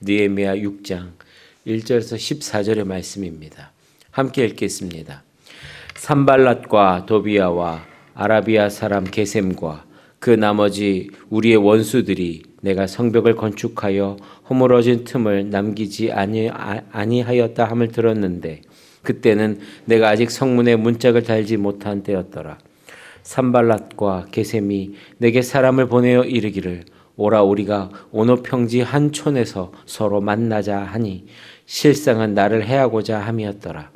느헤미야 6장 1절에서 14절의 말씀입니다. 함께 읽겠습니다. 산발랏과 도비야와 아라비아 사람 게셈과 그 나머지 우리의 원수들이 내가 성벽을 건축하여 허물어진 틈을 남기지 아니하였다 함을 들었는데 그때는 내가 아직 성문에 문짝을 달지 못한 때였더라. 산발랏과 게셈이 내게 사람을 보내어 이르기를 오라 우리가 오노 평지 한 촌에서 서로 만나자 하니 실상은 나를 해하고자 함이었더라.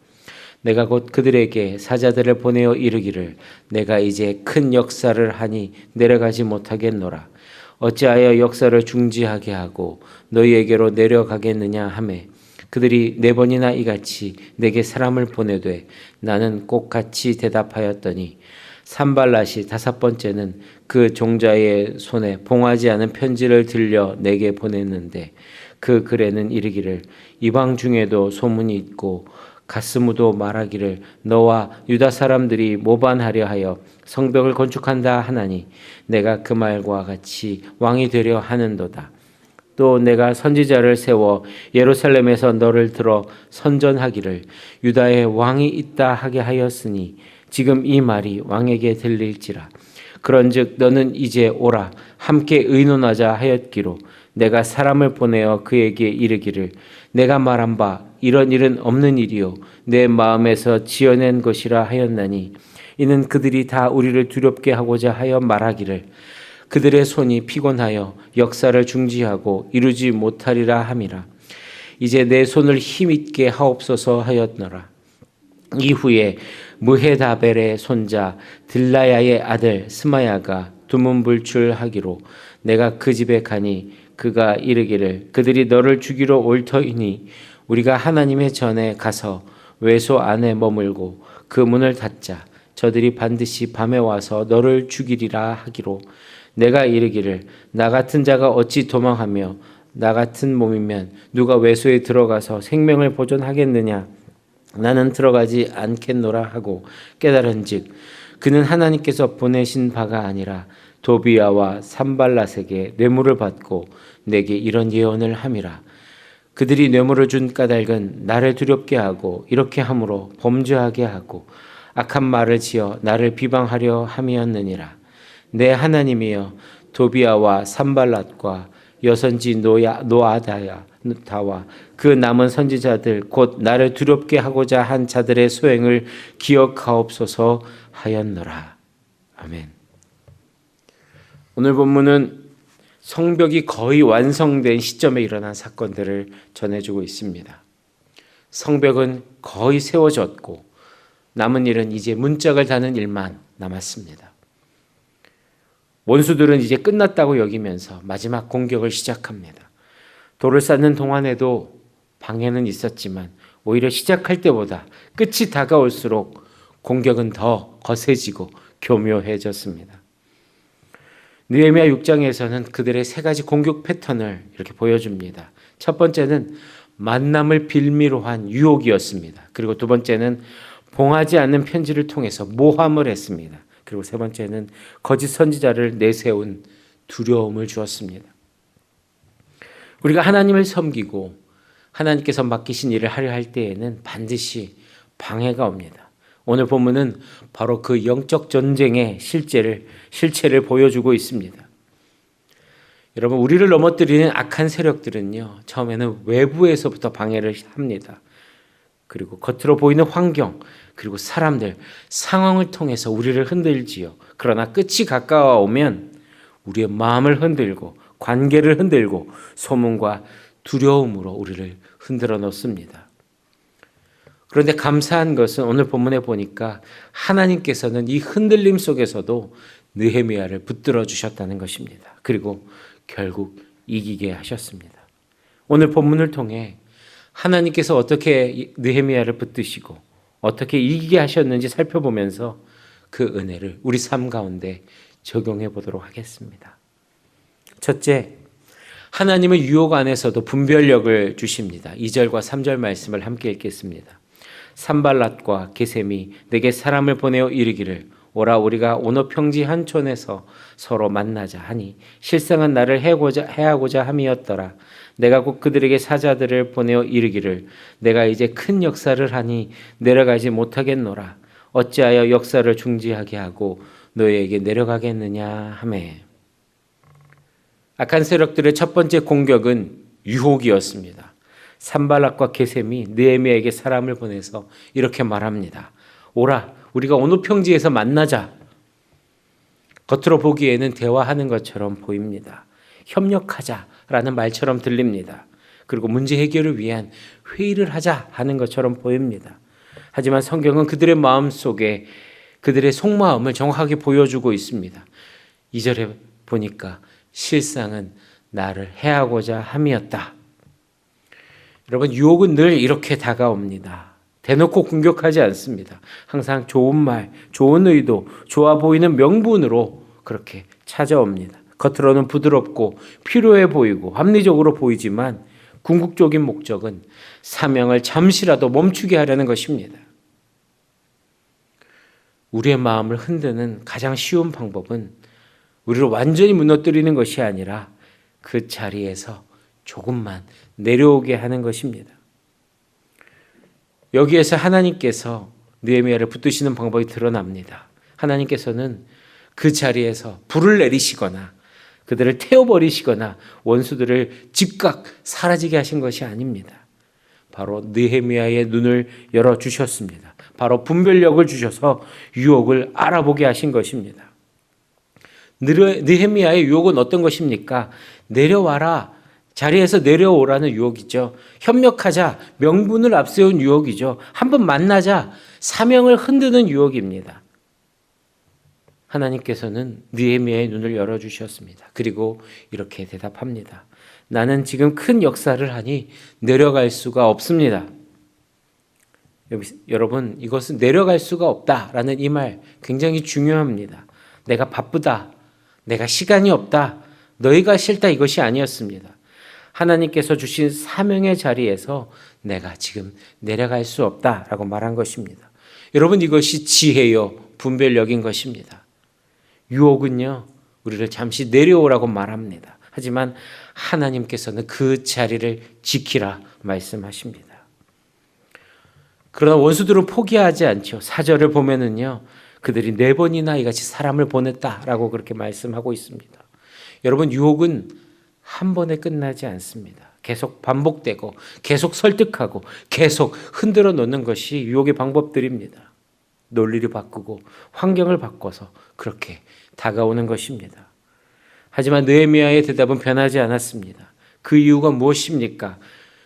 내가 곧 그들에게 사자들을 보내어 이르기를 내가 이제 큰 역사를 하니 내려가지 못하겠노라. 어찌하여 역사를 중지하게 하고 너희에게로 내려가겠느냐 하매 그들이 4번이나 이같이 내게 사람을 보내되 나는 꼭 같이 대답하였더니 산발랏이 5번째는 그 종자의 손에 봉하지 않은 편지를 들려 내게 보냈는데 그 글에는 이르기를 이방 중에도 소문이 있고 가스무도 말하기를 너와 유다 사람들이 모반하려 하여 성벽을 건축한다 하나니 내가 그 말과 같이 왕이 되려 하는도다. 또 내가 선지자를 세워 예루살렘에서 너를 들어 선전하기를 유다에 왕이 있다 하게 하였으니 지금 이 말이 왕에게 들릴지라. 그런즉 너는 이제 오라 함께 의논하자 하였기로 내가 사람을 보내어 그에게 이르기를 내가 말한 바 이런 일은 없는 일이요 내 마음에서 지어낸 것이라 하였나니 이는 그들이 다 우리를 두렵게 하고자 하여 말하기를 그들의 손이 피곤하여 역사를 중지하고 이루지 못하리라 함이라. 이제 내 손을 힘있게 하옵소서 하였노라. 이후에 무헤다벨의 손자 들라야의 아들 스마야가 두문불출하기로 내가 그 집에 가니 그가 이르기를 그들이 너를 죽이러 올 터이니 우리가 하나님의 전에 가서 외소 안에 머물고 그 문을 닫자. 저들이 반드시 밤에 와서 너를 죽이리라 하기로 내가 이르기를 나 같은 자가 어찌 도망하며 나 같은 몸이면 누가 외소에 들어가서 생명을 보존하겠느냐. 나는 들어가지 않겠노라 하고 깨달은즉 그는 하나님께서 보내신 바가 아니라 도비야와 산발랏에게 뇌물을 받고 내게 이런 예언을 함이라. 그들이 뇌물을 준 까닭은 나를 두렵게 하고 이렇게 함으로 범죄하게 하고 악한 말을 지어 나를 비방하려 함이었느니라. 내 하나님이여 도비야와 산발랏과 여선지 노아다와 그 남은 선지자들 곧 나를 두렵게 하고자 한 자들의 소행을 기억하옵소서 하였노라. 아멘. 오늘 본문은 성벽이 거의 완성된 시점에 일어난 사건들을 전해주고 있습니다. 성벽은 거의 세워졌고 남은 일은 이제 문짝을 다는 일만 남았습니다. 원수들은 이제 끝났다고 여기면서 마지막 공격을 시작합니다. 돌을 쌓는 동안에도 방해는 있었지만 오히려 시작할 때보다 끝이 다가올수록 공격은 더 거세지고 교묘해졌습니다. 느헤미야 6장에서는 그들의 3가지 공격 패턴을 이렇게 보여줍니다. 첫 번째는 만남을 빌미로 한 유혹이었습니다. 그리고 2번째는 봉하지 않는 편지를 통해서 모함을 했습니다. 그리고 3번째는 거짓 선지자를 내세운 두려움을 주었습니다. 우리가 하나님을 섬기고 하나님께서 맡기신 일을 하려 할 때에는 반드시 방해가 옵니다. 오늘 본문은 바로 그 영적 전쟁의 실체를 보여주고 있습니다. 여러분, 우리를 넘어뜨리는 악한 세력들은요, 처음에는 외부에서부터 방해를 합니다. 그리고 겉으로 보이는 환경, 그리고 사람들, 상황을 통해서 우리를 흔들지요. 그러나 끝이 가까워오면 우리의 마음을 흔들고 관계를 흔들고 소문과 두려움으로 우리를 흔들어 놓습니다. 그런데 감사한 것은 오늘 본문에 보니까 하나님께서는 이 흔들림 속에서도 느헤미야를 붙들어 주셨다는 것입니다. 그리고 결국 이기게 하셨습니다. 오늘 본문을 통해 하나님께서 어떻게 느헤미야를 붙드시고 어떻게 이기게 하셨는지 살펴보면서 그 은혜를 우리 삶 가운데 적용해 보도록 하겠습니다. 첫째, 하나님의 유혹 안에서도 분별력을 주십니다. 2절과 3절 말씀을 함께 읽겠습니다. 산발랏과 게셈이 내게 사람을 보내어 이르기를 오라 우리가 오노평지 한 촌에서 서로 만나자 하니 실상은 나를 해하고자 함이었더라. 내가 곧 그들에게 사자들을 보내어 이르기를 내가 이제 큰 역사를 하니 내려가지 못하겠노라. 어찌하여 역사를 중지하게 하고 너희에게 내려가겠느냐 하매. 악한 세력들의 첫 번째 공격은 유혹이었습니다. 산발락과 게셈이 느헤미야에게 사람을 보내서 이렇게 말합니다. 오라 우리가 어느 평지에서 만나자. 겉으로 보기에는 대화하는 것처럼 보입니다. 협력하자라는 말처럼 들립니다. 그리고 문제 해결을 위한 회의를 하자 하는 것처럼 보입니다. 하지만 성경은 그들의 마음속에 그들의 속마음을 정확하게 보여주고 있습니다. 2절에 보니까 실상은 나를 해하고자 함이었다. 여러분 유혹은 늘 이렇게 다가옵니다. 대놓고 공격하지 않습니다. 항상 좋은 말, 좋은 의도, 좋아 보이는 명분으로 그렇게 찾아옵니다. 겉으로는 부드럽고 필요해 보이고 합리적으로 보이지만 궁극적인 목적은 사명을 잠시라도 멈추게 하려는 것입니다. 우리의 마음을 흔드는 가장 쉬운 방법은 우리를 완전히 무너뜨리는 것이 아니라 그 자리에서 조금만 내려오게 하는 것입니다. 여기에서 하나님께서 느헤미야를 붙드시는 방법이 드러납니다. 하나님께서는 그 자리에서 불을 내리시거나 그들을 태워버리시거나 원수들을 즉각 사라지게 하신 것이 아닙니다. 바로 느헤미야의 눈을 열어주셨습니다. 바로 분별력을 주셔서 유혹을 알아보게 하신 것입니다. 느헤미야의 유혹은 어떤 것입니까? 내려와라. 자리에서 내려오라는 유혹이죠. 협력하자. 명분을 앞세운 유혹이죠. 한번 만나자. 사명을 흔드는 유혹입니다. 하나님께서는 느헤미야의 눈을 열어주셨습니다. 그리고 이렇게 대답합니다. 나는 지금 큰 역사를 하니 내려갈 수가 없습니다. 여러분 이것은 내려갈 수가 없다라는 이 말 굉장히 중요합니다. 내가 바쁘다. 내가 시간이 없다. 너희가 싫다 이것이 아니었습니다. 하나님께서 주신 사명의 자리에서 내가 지금 내려갈 수 없다라고 말한 것입니다. 여러분 이것이 지혜요 분별력인 것입니다. 유혹은요 우리를 잠시 내려오라고 말합니다. 하지만 하나님께서는 그 자리를 지키라 말씀하십니다. 그러나 원수들은 포기하지 않죠. 4절을 보면은요 그들이 4번이나 이같이 사람을 보냈다라고 그렇게 말씀하고 있습니다. 여러분 유혹은 한 번에 끝나지 않습니다. 계속 반복되고 계속 설득하고 계속 흔들어 놓는 것이 유혹의 방법들입니다. 논리를 바꾸고 환경을 바꿔서 그렇게 다가오는 것입니다. 하지만 느헤미야의 대답은 변하지 않았습니다. 그 이유가 무엇입니까?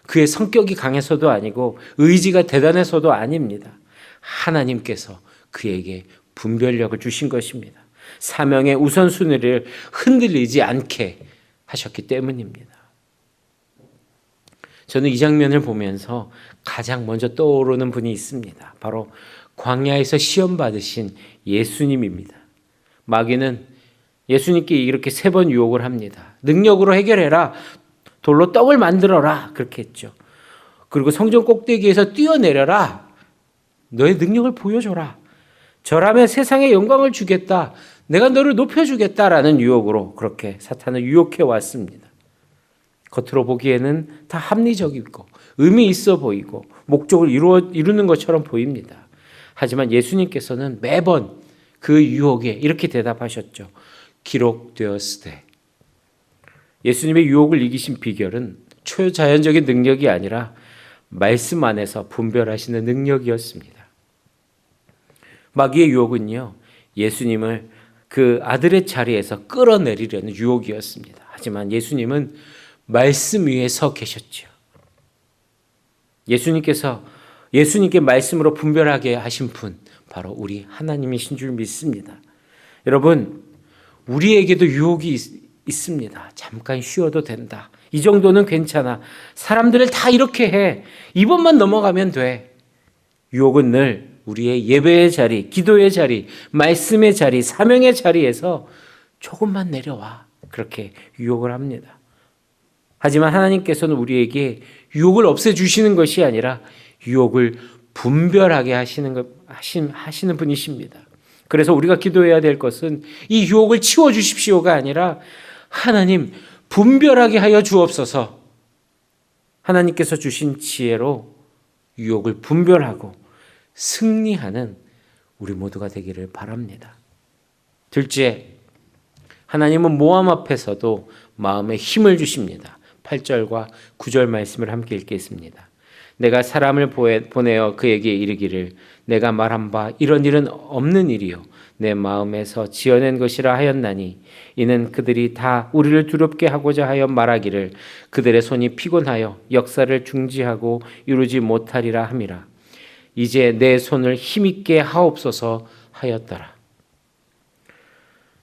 그의 성격이 강해서도 아니고 의지가 대단해서도 아닙니다. 하나님께서 그에게 분별력을 주신 것입니다. 사명의 우선순위를 흔들리지 않게 하셨기 때문입니다. 저는 이 장면을 보면서 가장 먼저 떠오르는 분이 있습니다. 바로 광야에서 시험 받으신 예수님입니다. 마귀는 예수님께 이렇게 3번 유혹을 합니다. 능력으로 해결해라. 돌로 떡을 만들어라. 그렇게 했죠. 그리고 성전 꼭대기에서 뛰어내려라. 너의 능력을 보여줘라. 저라면 세상에 영광을 주겠다. 내가 너를 높여주겠다라는 유혹으로 그렇게 사탄을 유혹해 왔습니다. 겉으로 보기에는 다 합리적이고 의미 있어 보이고 목적을 이루는 것처럼 보입니다. 하지만 예수님께서는 매번 그 유혹에 이렇게 대답하셨죠. 기록되었으되. 예수님의 유혹을 이기신 비결은 초자연적인 능력이 아니라 말씀 안에서 분별하시는 능력이었습니다. 마귀의 유혹은요, 예수님을 그 아들의 자리에서 끌어내리려는 유혹이었습니다. 하지만 예수님은 말씀 위에 서 계셨죠. 예수님께 말씀으로 분별하게 하신 분, 바로 우리 하나님이신 줄 믿습니다. 여러분, 우리에게도 유혹이 있습니다. 잠깐 쉬어도 된다. 이 정도는 괜찮아. 사람들을 다 이렇게 해. 이번만 넘어가면 돼. 유혹은 늘 우리의 예배의 자리, 기도의 자리, 말씀의 자리, 사명의 자리에서 조금만 내려와. 그렇게 유혹을 합니다. 하지만 하나님께서는 우리에게 유혹을 없애주시는 것이 아니라 유혹을 분별하게 하시는 분이십니다. 그래서 우리가 기도해야 될 것은 이 유혹을 치워주십시오가 아니라 하나님 분별하게 하여 주옵소서. 하나님께서 주신 지혜로 유혹을 분별하고 승리하는 우리 모두가 되기를 바랍니다. 둘째, 하나님은 모함 앞에서도 마음에 힘을 주십니다. 8절과 9절 말씀을 함께 읽겠습니다. 내가 사람을 보내어 그에게 이르기를 내가 말한 바 이런 일은 없는 일이요 내 마음에서 지어낸 것이라 하였나니 이는 그들이 다 우리를 두렵게 하고자 하여 말하기를 그들의 손이 피곤하여 역사를 중지하고 이루지 못하리라 함이라. 이제 내 손을 힘있게 하옵소서 하였더라.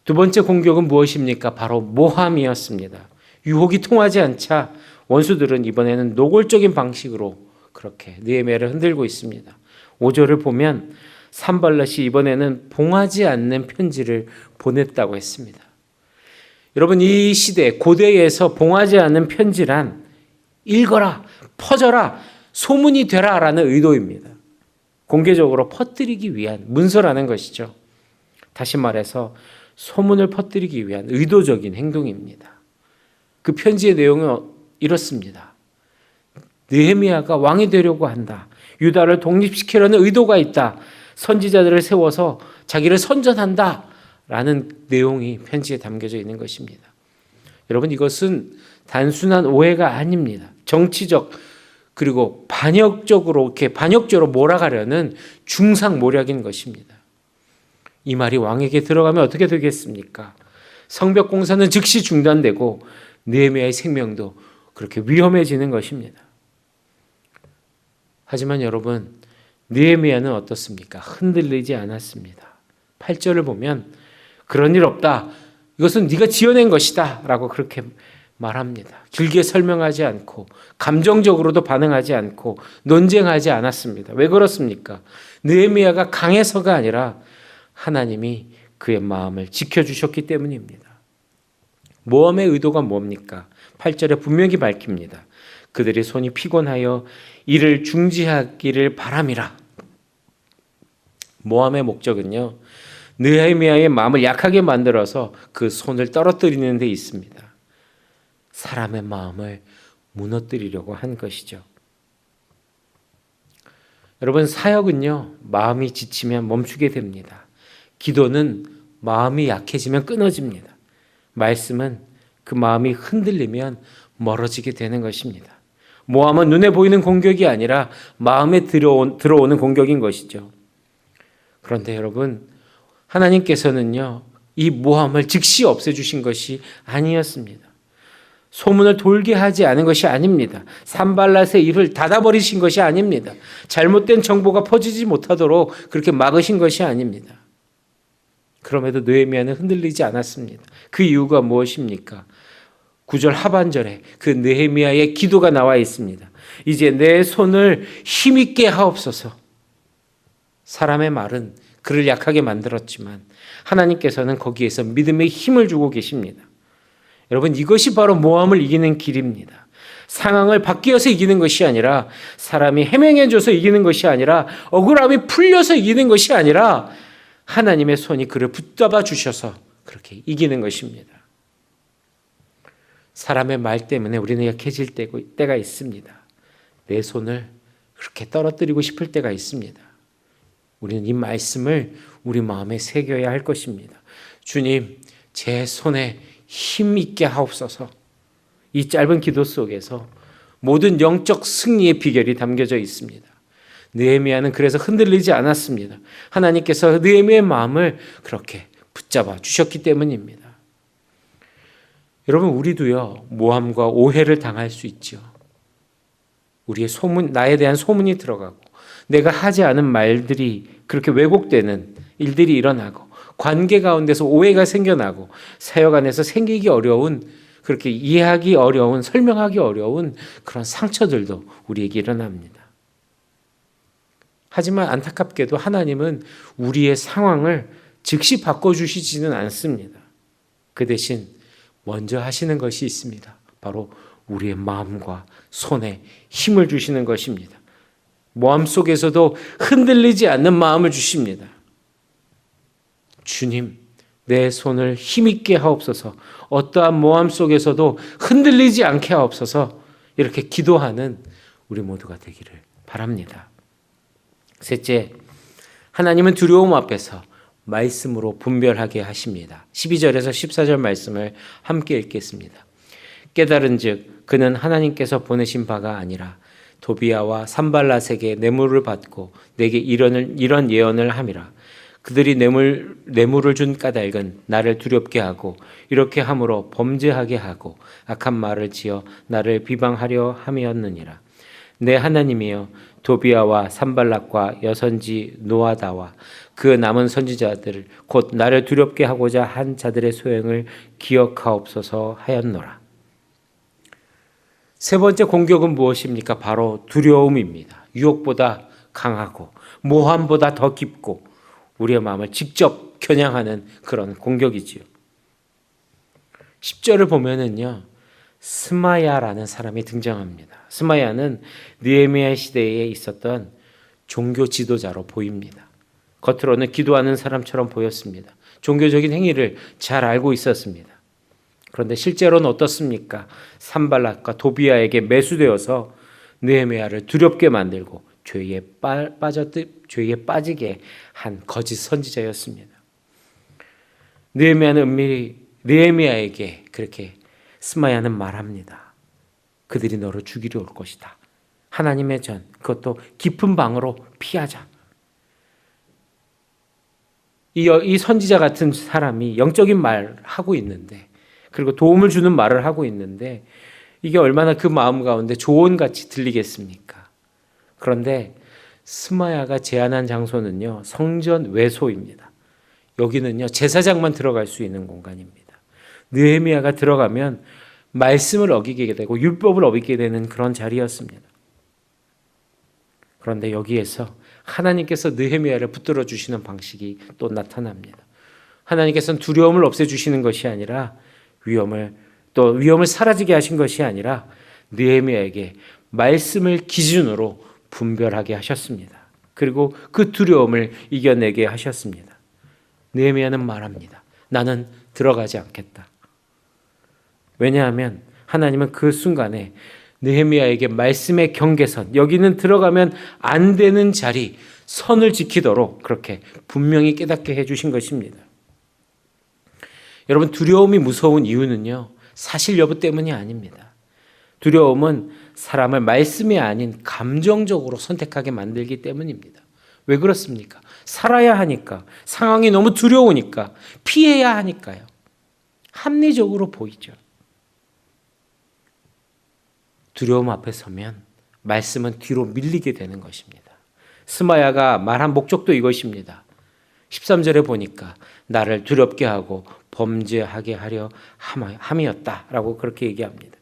두 번째 공격은 무엇입니까? 바로 모함이었습니다. 유혹이 통하지 않자 원수들은 이번에는 노골적인 방식으로 그렇게 느헤미야를 흔들고 있습니다. 5절을 보면 산발랏이 이번에는 봉하지 않는 편지를 보냈다고 했습니다. 여러분, 이 시대 고대에서 봉하지 않는 편지란 읽어라, 퍼져라, 소문이 되라라는 의도입니다. 공개적으로 퍼뜨리기 위한 문서라는 것이죠. 다시 말해서 소문을 퍼뜨리기 위한 의도적인 행동입니다. 그 편지의 내용은 이렇습니다. 느헤미야가 왕이 되려고 한다. 유다를 독립시키려는 의도가 있다. 선지자들을 세워서 자기를 선전한다. 라는 내용이 편지에 담겨져 있는 것입니다. 여러분, 이것은 단순한 오해가 아닙니다. 정치적 그리고 반역적으로 몰아가려는 중상모략인 것입니다. 이 말이 왕에게 들어가면 어떻게 되겠습니까? 성벽 공사는 즉시 중단되고 느헤미야의 생명도 그렇게 위험해지는 것입니다. 하지만 여러분, 느헤미야는 어떻습니까? 흔들리지 않았습니다. 8절을 보면 그런 일 없다. 이것은 네가 지어낸 것이다. 라고 그렇게 말합니다. 길게 설명하지 않고 감정적으로도 반응하지 않고 논쟁하지 않았습니다. 왜 그렇습니까? 느헤미야가 강해서가 아니라 하나님이 그의 마음을 지켜주셨기 때문입니다. 모함의 의도가 뭡니까? 8절에 분명히 밝힙니다. 그들의 손이 피곤하여 이를 중지하기를 바람이라. 모함의 목적은요, 느헤미야의 마음을 약하게 만들어서 그 손을 떨어뜨리는 데 있습니다. 사람의 마음을 무너뜨리려고 한 것이죠. 여러분, 사역은요, 마음이 지치면 멈추게 됩니다. 기도는 마음이 약해지면 끊어집니다. 말씀은 그 마음이 흔들리면 멀어지게 되는 것입니다. 모함은 눈에 보이는 공격이 아니라 마음에 들어오는 공격인 것이죠. 그런데 여러분, 하나님께서는요, 이 모함을 즉시 없애주신 것이 아니었습니다. 소문을 돌게 하지 않은 것이 아닙니다. 산발랏의 입을 닫아버리신 것이 아닙니다. 잘못된 정보가 퍼지지 못하도록 그렇게 막으신 것이 아닙니다. 그럼에도 느헤미야는 흔들리지 않았습니다. 그 이유가 무엇입니까? 9절 하반절에 그 느헤미야의 기도가 나와 있습니다. 이제 내 손을 힘있게 하옵소서. 사람의 말은 그를 약하게 만들었지만 하나님께서는 거기에서 믿음의 힘을 주고 계십니다. 여러분, 이것이 바로 모함을 이기는 길입니다. 상황을 바뀌어서 이기는 것이 아니라, 사람이 해명해줘서 이기는 것이 아니라, 억울함이 풀려서 이기는 것이 아니라 하나님의 손이 그를 붙잡아 주셔서 그렇게 이기는 것입니다. 사람의 말 때문에 우리는 약해질 때가 있습니다. 내 손을 그렇게 떨어뜨리고 싶을 때가 있습니다. 우리는 이 말씀을 우리 마음에 새겨야 할 것입니다. 주님, 제 손에 힘 있게 하옵소서. 이 짧은 기도 속에서 모든 영적 승리의 비결이 담겨져 있습니다. 느헤미야는 그래서 흔들리지 않았습니다. 하나님께서 느헤미야의 마음을 그렇게 붙잡아 주셨기 때문입니다. 여러분, 우리도요, 모함과 오해를 당할 수 있죠. 우리의 나에 대한 소문이 들어가고 내가 하지 않은 말들이 그렇게 왜곡되는 일들이 일어나고 관계 가운데서 오해가 생겨나고 사역 안에서 생기기 어려운, 그렇게 이해하기 어려운, 설명하기 어려운 그런 상처들도 우리에게 일어납니다. 하지만 안타깝게도 하나님은 우리의 상황을 즉시 바꿔주시지는 않습니다. 그 대신 먼저 하시는 것이 있습니다. 바로 우리의 마음과 손에 힘을 주시는 것입니다. 모함 속에서도 흔들리지 않는 마음을 주십니다. 주님, 내 손을 힘있게 하옵소서, 어떠한 모함 속에서도 흔들리지 않게 하옵소서, 이렇게 기도하는 우리 모두가 되기를 바랍니다. 셋째, 하나님은 두려움 앞에서 말씀으로 분별하게 하십니다. 12절에서 14절 말씀을 함께 읽겠습니다. 깨달은즉 그는 하나님께서 보내신 바가 아니라 도비야와 산발랏에게 뇌물을 받고 내게 이런 예언을 함이라. 그들이 뇌물을 준 까닭은 나를 두렵게 하고 이렇게 함으로 범죄하게 하고 악한 말을 지어 나를 비방하려 함이었느니라. 내 하나님이여, 도비야와 산발락과 여선지 노아다와 그 남은 선지자들 곧 나를 두렵게 하고자 한 자들의 소행을 기억하옵소서 하였노라. 세 번째 공격은 무엇입니까? 바로 두려움입니다. 유혹보다 강하고 모함보다 더 깊고 우리의 마음을 직접 겨냥하는 그런 공격이지요. 10절을 보면은요, 스마야라는 사람이 등장합니다. 스마야는 느헤미야 시대에 있었던 종교 지도자로 보입니다. 겉으로는 기도하는 사람처럼 보였습니다. 종교적인 행위를 잘 알고 있었습니다. 그런데 실제로는 어떻습니까? 산발락과 도비야에게 매수되어서 느헤미야를 두렵게 만들고 죄에 빠지게 한 거짓 선지자였습니다. 느헤미야는 은밀히 느헤미야에게 그렇게 스마야는 말합니다. 그들이 너를 죽이려 올 것이다. 하나님의 전, 그것도 깊은 방으로 피하자. 이 선지자 같은 사람이 영적인 말을 하고 있는데, 그리고 도움을 주는 말을 하고 있는데 이게 얼마나 그 마음 가운데 조언같이 들리겠습니까? 그런데 스마야가 제안한 장소는요, 성전 외소입니다. 여기는요, 제사장만 들어갈 수 있는 공간입니다. 느헤미야가 들어가면 말씀을 어기게 되고 율법을 어기게 되는 그런 자리였습니다. 그런데 여기에서 하나님께서 느헤미야를 붙들어 주시는 방식이 또 나타납니다. 하나님께서는 두려움을 없애주시는 것이 아니라 위험을 사라지게 하신 것이 아니라 느헤미야에게 말씀을 기준으로 분별하게 하셨습니다. 그리고 그 두려움을 이겨내게 하셨습니다. 느헤미야는 말합니다. 나는 들어가지 않겠다. 왜냐하면 하나님은 그 순간에 느헤미야에게 말씀의 경계선, 여기는 들어가면 안 되는 자리, 선을 지키도록 그렇게 분명히 깨닫게 해주신 것입니다. 여러분, 두려움이 무서운 이유는요, 사실 여부 때문이 아닙니다. 두려움은 사람을 말씀이 아닌 감정적으로 선택하게 만들기 때문입니다. 왜 그렇습니까? 살아야 하니까, 상황이 너무 두려우니까, 피해야 하니까요. 합리적으로 보이죠. 두려움 앞에 서면 말씀은 뒤로 밀리게 되는 것입니다. 스마야가 말한 목적도 이것입니다. 13절에 보니까 나를 두렵게 하고 범죄하게 하려 함이었다라고 그렇게 얘기합니다.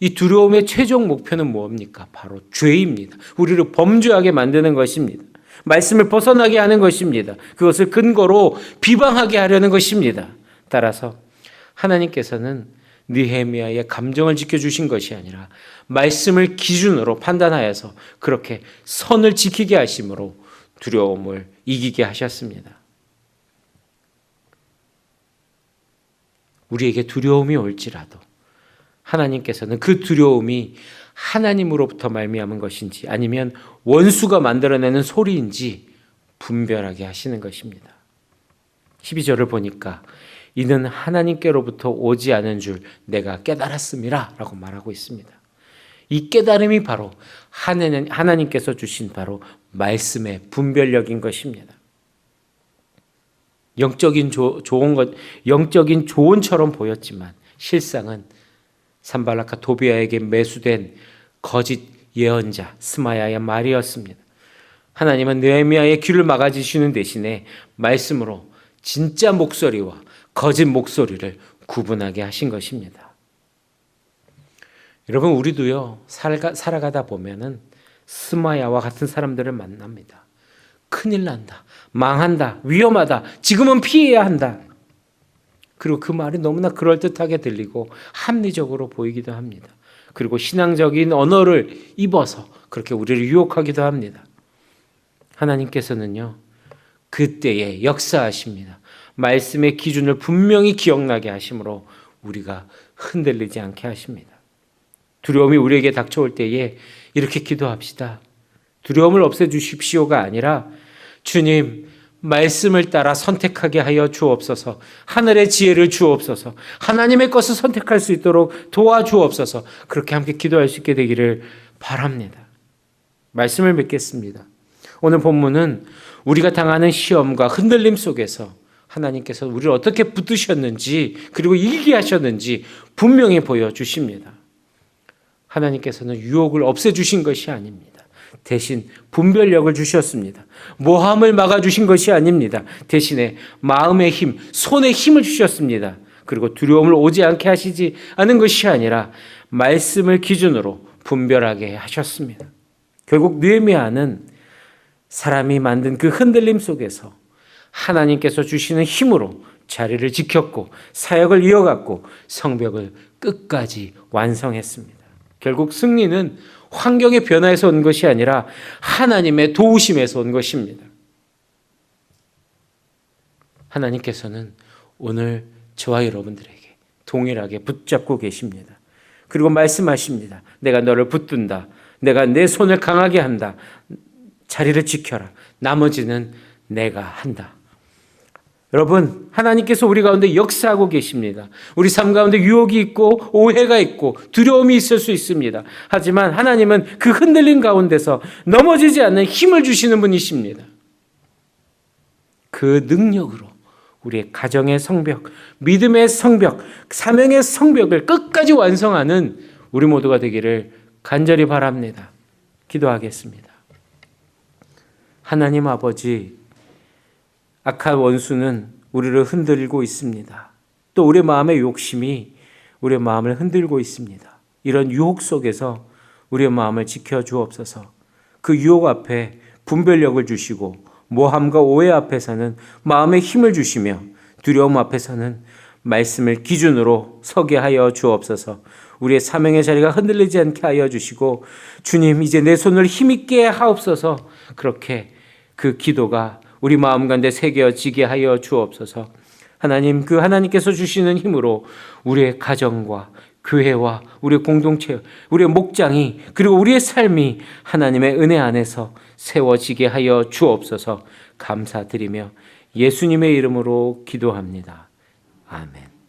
이 두려움의 최종 목표는 뭡니까? 바로 죄입니다. 우리를 범죄하게 만드는 것입니다. 말씀을 벗어나게 하는 것입니다. 그것을 근거로 비방하게 하려는 것입니다. 따라서 하나님께서는 느헤미야의 감정을 지켜주신 것이 아니라 말씀을 기준으로 판단하여서 그렇게 선을 지키게 하심으로 두려움을 이기게 하셨습니다. 우리에게 두려움이 올지라도 하나님께서는 그 두려움이 하나님으로부터 말미암은 것인지 아니면 원수가 만들어내는 소리인지 분별하게 하시는 것입니다. 12절을 보니까 이는 하나님께로부터 오지 않은 줄 내가 깨달았음이라 라고 말하고 있습니다. 이 깨달음이 바로 하나님께서 주신 바로 말씀의 분별력인 것입니다. 영적인 조언처럼 보였지만 실상은 산발락과 도비야에게 매수된 거짓 예언자 스마야의 말이었습니다. 하나님은 느헤미야의 귀를 막아주시는 대신에 말씀으로 진짜 목소리와 거짓 목소리를 구분하게 하신 것입니다. 여러분, 우리도요, 살아가다 보면은 스마야와 같은 사람들을 만납니다. 큰일 난다, 망한다, 위험하다, 지금은 피해야 한다. 그리고 그 말이 너무나 그럴듯하게 들리고 합리적으로 보이기도 합니다. 그리고 신앙적인 언어를 입어서 그렇게 우리를 유혹하기도 합니다. 하나님께서는요, 그때에 역사하십니다. 말씀의 기준을 분명히 기억나게 하심으로 우리가 흔들리지 않게 하십니다. 두려움이 우리에게 닥쳐올 때에 이렇게 기도합시다. 두려움을 없애주십시오가 아니라 주님, 말씀을 따라 선택하게 하여 주옵소서. 하늘의 지혜를 주옵소서. 하나님의 것을 선택할 수 있도록 도와주옵소서. 그렇게 함께 기도할 수 있게 되기를 바랍니다. 말씀을 맺겠습니다. 오늘 본문은 우리가 당하는 시험과 흔들림 속에서 하나님께서 우리를 어떻게 붙드셨는지 그리고 일기하셨는지 분명히 보여주십니다. 하나님께서는 유혹을 없애주신 것이 아닙니다. 대신 분별력을 주셨습니다. 모함을 막아주신 것이 아닙니다. 대신에 마음의 힘, 손의 힘을 주셨습니다. 그리고 두려움을 오지 않게 하시지 않은 것이 아니라 말씀을 기준으로 분별하게 하셨습니다. 결국 느헤미야는 사람이 만든 그 흔들림 속에서 하나님께서 주시는 힘으로 자리를 지켰고 사역을 이어갔고 성벽을 끝까지 완성했습니다. 결국 승리는 환경의 변화에서 온 것이 아니라 하나님의 도우심에서 온 것입니다. 하나님께서는 오늘 저와 여러분들에게 동일하게 붙잡고 계십니다. 그리고 말씀하십니다. 내가 너를 붙든다. 내가 내 손을 강하게 한다. 자리를 지켜라. 나머지는 내가 한다. 여러분, 하나님께서 우리 가운데 역사하고 계십니다. 우리 삶 가운데 유혹이 있고 오해가 있고 두려움이 있을 수 있습니다. 하지만 하나님은 그 흔들림 가운데서 넘어지지 않는 힘을 주시는 분이십니다. 그 능력으로 우리의 가정의 성벽, 믿음의 성벽, 사명의 성벽을 끝까지 완성하는 우리 모두가 되기를 간절히 바랍니다. 기도하겠습니다. 하나님 아버지, 악한 원수는 우리를 흔들고 있습니다. 또 우리의 마음의 욕심이 우리의 마음을 흔들고 있습니다. 이런 유혹 속에서 우리의 마음을 지켜주옵소서. 그 유혹 앞에 분별력을 주시고 모함과 오해 앞에서는 마음의 힘을 주시며 두려움 앞에서는 말씀을 기준으로 서게 하여 주옵소서. 우리의 사명의 자리가 흔들리지 않게 하여 주시고 주님, 이제 내 손을 힘있게 하옵소서. 그렇게 그 기도가 우리 마음 가운데 새겨지게 하여 주옵소서. 하나님, 그 하나님께서 주시는 힘으로 우리의 가정과 교회와 우리의 공동체, 우리의 목장이 그리고 우리의 삶이 하나님의 은혜 안에서 세워지게 하여 주옵소서. 감사드리며 예수님의 이름으로 기도합니다. 아멘.